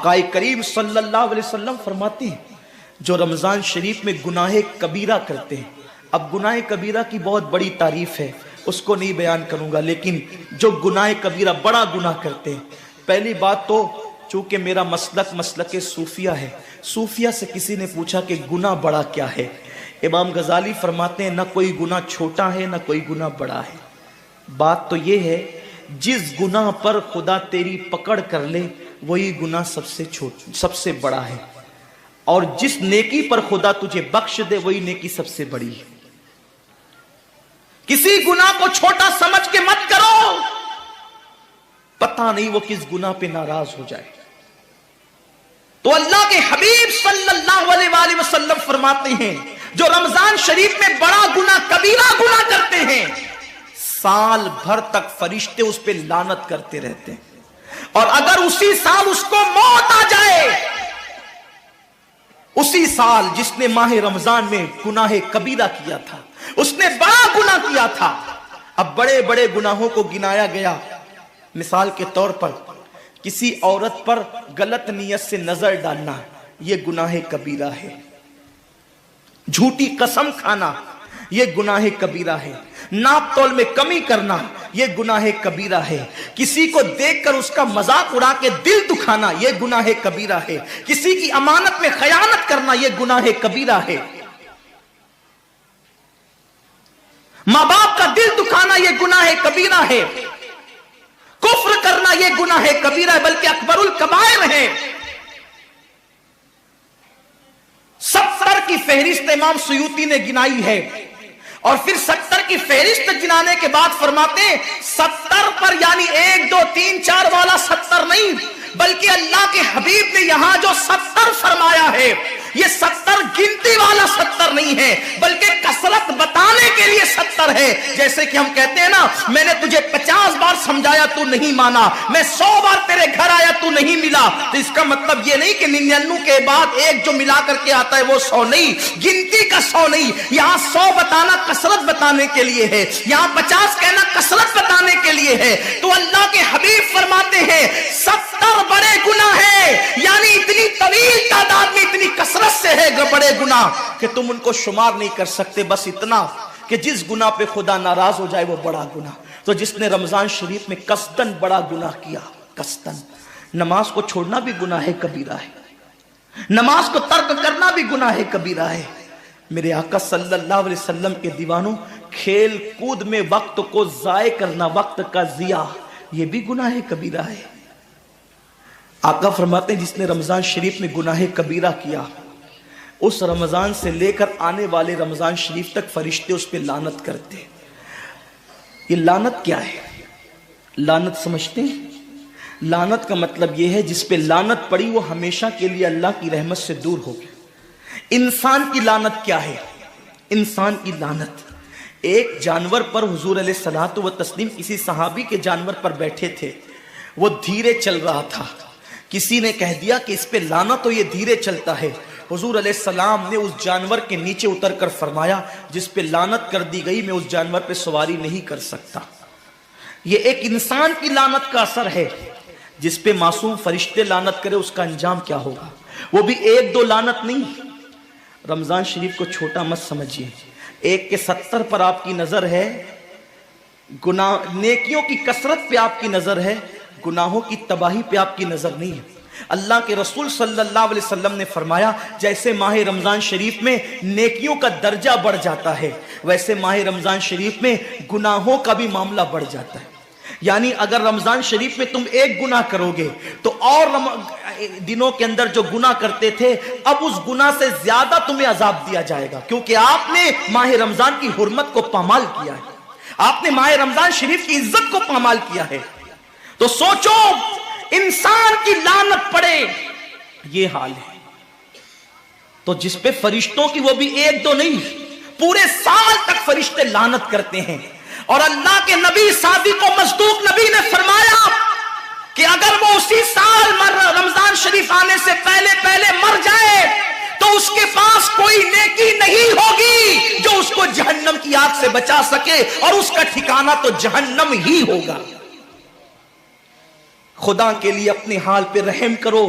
آقا کریم صلی اللہ علیہ وسلم فرماتے ہیں جو رمضان شریف میں گناہ کبیرہ کرتے ہیں. اب گناہ کبیرہ کی بہت بڑی تعریف ہے، اس کو نہیں بیان کروں گا، لیکن جو گناہ کبیرہ بڑا گناہ کرتے ہیں، پہلی بات تو چونکہ میرا مسلک صوفیہ ہے، صوفیہ سے کسی نے پوچھا کہ گناہ بڑا کیا ہے؟ امام غزالی فرماتے ہیں نہ کوئی گناہ چھوٹا ہے نہ کوئی گناہ بڑا ہے. بات تو یہ ہے جس گناہ پر خدا تیری پکڑ کر لے وہی گناہ سب سے بڑا ہے، اور جس نیکی پر خدا تجھے بخش دے وہی نیکی سب سے بڑی ہے. کسی گناہ کو چھوٹا سمجھ کے مت کرو، پتہ نہیں وہ کس گناہ پہ ناراض ہو جائے. تو اللہ کے حبیب صلی اللہ علیہ وآلہ وسلم فرماتے ہیں جو رمضان شریف میں بڑا گناہ کبیرہ گناہ کرتے ہیں، سال بھر تک فرشتے اس پہ لعنت کرتے رہتے ہیں، اور اگر اسی سال اس کو موت آ جائے، اسی سال جس نے ماہ رمضان میں گناہ کبیرہ کیا تھا، اس نے بڑا گناہ کیا تھا. اب بڑے بڑے گناہوں کو گنایا گیا. مثال کے طور پر کسی عورت پر غلط نیت سے نظر ڈالنا یہ گناہ کبیرہ ہے. جھوٹی قسم کھانا یہ گناہ کبیرہ ہے. ناپ تول میں کمی کرنا یہ گناہ کبیرہ ہے. کسی کو دیکھ کر اس کا مذاق اڑا کے دل دکھانا یہ گناہ کبیرہ ہے. کسی کی امانت میں خیانت کرنا یہ گناہ کبیرہ ہے. ماں باپ کا دل دکھانا یہ گناہ کبیرہ ہے. کفر کرنا یہ گناہ کبیرہ ہے، بلکہ اکبر الکبائر ہے. 70 کی فہرست امام سیوطی نے گنائی ہے، اور پھر 70 کی فہرست گنانے کے بعد فرماتے ہیں 70 پر یعنی 1 2 3 4 والا 70 نہیں، بلکہ اللہ کے حبیب نے یہاں جو 70 فرمایا ہے یہ 70 گنتی والا 70 نہیں ہے، بلکہ کثرت بتانے کے لیے 70 ہے. جیسے کہ ہم کہتے ہیں نا میں نے تجھے 50 بار سمجھایا تو نہیں مانا، میں 100 بار تیرے گھر آیا تو نہیں ملا، تو اس کا مطلب یہ نہیں کہ 99 کے بعد ایک جو ملا کر کے آتا ہے وہ 100 نہیں، گنتی کا 100 نہیں. یہاں 100 بتانا کثرت بتانے کے لیے ہے، یہاں 50 کہنا کثرت بتانے کے لیے ہے. تو اللہ کے حبیب فرماتے ہیں 70 بڑے گناہ ہیں، یعنی اتنی طویل تعداد میں اتنی کثرت سے ہے بڑے گناہ کہ تم ان کو شمار نہیں کر سکتے. بس اتنا کہ جس گناہ پہ خدا ناراض ہو جائے وہ بڑا گناہ. تو جس نے رمضان شریف میں قصدن بڑا گناہ کیا، قصدن، نماز کو چھوڑنا بھی گناہ کبیرہ ہے، نماز کو ترک کرنا بھی گناہ کبیرہ ہے. میرے آقا صلی اللہ علیہ وسلم کے دیوانوں، کھیل کود میں وقت کو ضائع کرنا، وقت کا ضیاع، یہ بھی گناہ کبیرہ ہے. آقا فرماتے ہیں جس نے رمضان شریف میں گناہ کبیرہ کیا، اس رمضان سے لے کر آنے والے رمضان شریف تک فرشتے اس پہ لعنت کرتے. یہ لعنت کیا ہے؟ لعنت سمجھتے ہیں؟ لعنت کا مطلب یہ ہے جس پہ لعنت پڑی وہ ہمیشہ کے لیے اللہ کی رحمت سے دور ہو گیا. انسان کی لعنت کیا ہے؟ انسان کی لعنت، ایک جانور پر حضور علیہ الصلوۃ والتسلیم کسی صحابی کے جانور پر بیٹھے تھے، وہ دھیرے چل رہا تھا. کسی نے کہہ دیا کہ اس پہ لعنت ہو، یہ دھیرے چلتا ہے. حضور علیہ السلام نے اس جانور کے نیچے اتر کر فرمایا جس پہ لعنت کر دی گئی میں اس جانور پہ سواری نہیں کر سکتا. یہ ایک انسان کی لعنت کا اثر ہے. جس پہ معصوم فرشتے لعنت کرے اس کا انجام کیا ہوگا؟ وہ بھی 1 2 لعنت نہیں. رمضان شریف کو چھوٹا مت سمجھیے. 1 کے 70 پر آپ کی نظر ہے، گناہ نیکیوں کی کثرت پہ آپ کی نظر ہے، گناہوں کی تباہی پہ آپ کی نظر نہیں ہے. اللہ کے رسول صلی اللہ علیہ وسلم نے فرمایا جیسے ماہ رمضان شریف میں نیکیوں کا درجہ بڑھ جاتا ہے، ویسے ماہ رمضان شریف میں گناہوں کا بھی معاملہ بڑھ جاتا ہے. یعنی اگر رمضان شریف میں تم 1 گناہ کرو گے تو اور دنوں کے اندر جو گناہ کرتے تھے اب اس گناہ سے زیادہ تمہیں عذاب دیا جائے گا، کیونکہ آپ نے ماہ رمضان کی حرمت کو پامال کیا ہے، آپ نے ماہ رمضان شریف کی عزت کو پامال کیا ہے. تو سوچو انسان کی لعنت پڑے، یہ حال ہے. تو جس پہ فرشتوں کی، وہ بھی 1 2 نہیں، پورے سال تک فرشتے لعنت کرتے ہیں. اور اللہ کے نبی صادق و مصدوق نبی نے فرمایا کہ اگر وہ اسی سال رمضان شریف آنے سے پہلے مر جائے تو اس کے پاس کوئی نیکی نہیں ہوگی جو اس کو جہنم کی آگ سے بچا سکے، اور اس کا ٹھکانہ تو جہنم ہی ہوگا. خدا کے لیے اپنے حال پہ رحم کرو.